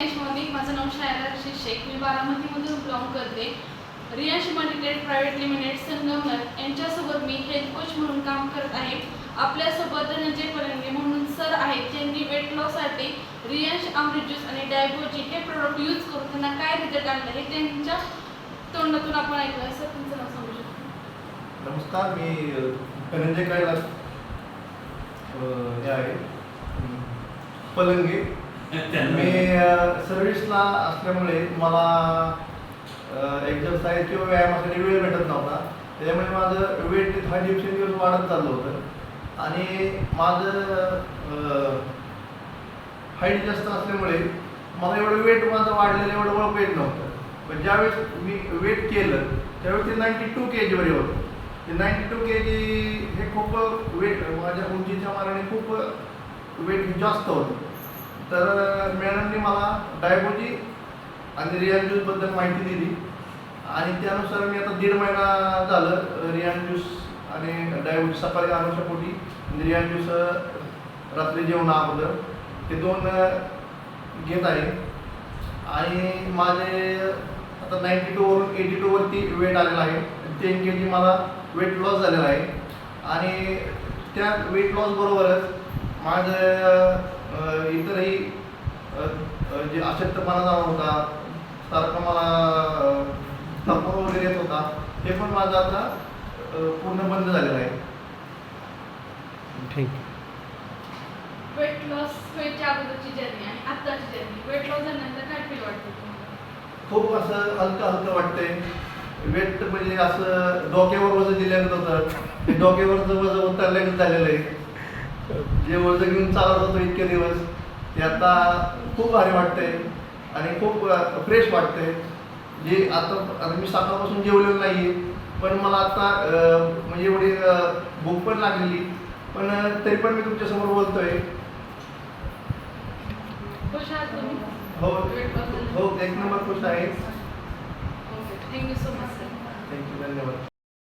माझं नाव शायरा रशीद शेख, मी बारामतीमधून बिलॉंग करते. Riyansh multitrade private limited Sangamner यांच्यासोबत मी हेल्थ कोच म्हणून काम करत आहे. आपल्यासोबत धनंजय पलंगे म्हणून सर आहेत, ज्यांनी वेट लॉससाठी रियांश अमृत ज्यूस आणि डायबोजी हे प्रोडक्ट यूज करून त्यांना काय रिझल्ट आणला हे त्यांच्या तोंडातून आपण ऐकलं. सर तुमचं नाव सांगू शकता? नमस्कार, मी धनंजय कैलास हे आहे पलंगे. मी सर्व्हिसला असल्यामुळे मला एक्झरसाईज किंवा व्यायामासाठी वेळ भेटत नव्हता. त्याच्यामुळे माझं वेट हा दिवसेंदिवस वाढत चाललं होतं आणि माझं हाईट जास्त असल्यामुळे मला एवढं वेट माझं वाढलेलं एवढं ओळख येत नव्हतं. पण ज्यावेळेस मी वेट केलं त्यावेळेस ते 92 kg होतं. ते 92 kg हे खूप वेट माझ्या उंचीच्या मानाने खूप वेट जास्त होतं. तर मॅडमने मला डायबोजी आणि रियांश ज्यूसबद्दल माहिती दिली आणि त्यानुसार मी आता 1.5 महिना झालं रियांश ज्यूस आणि डायबोजी सकाळी अनुषापोटी आणि रियांश ज्यूस रात्री जेवणा अगोदर ते 2 घेत आहे. आणि माझे आता 92 वरून 82 वरती वेट आलेला आहे. 10 kg मला वेट लॉस झालेला आहे आणि त्या वेट लॉस बरोबरच माझं इतरही जे अशक्तपणा जाणवत होता, सारखं मला थकवा वगैरे येत होता, हे पण माझं आता पूर्ण बंद झालेलं आहे. ठीक. वेट लॉस व्हायच्या अगोदरची जर्नी आणि आत्ताची जर्नी, वेट लॉस झाल्यानंतर काय फील वाटतं तुम्हाला? खूप असं हलकं वाटतंय. वेट म्हणजे असं डोक्यावर वजन दिल्यानंतर होतं, ते डोक्यावरचं वजन उतरल्यानंतर झालेलं आहे. जे वजन घेऊन चालत होतो इतके दिवस ते आता खूप भारी वाटतंय आणि खूप फ्रेश वाटतंय. जे आता मी सकाळपासून जेवलेलं नाही आहे, पण मला आता म्हणजे एवढी भूक पण लागलेली, पण तरी पण मी तुमच्यासमोर बोलतोय. खुश आहात तुम्ही? हो वेट लॉस हो, 1 नंबर खुश आहे. Okay, thank you so much sir. Thank you, धन्यवाद.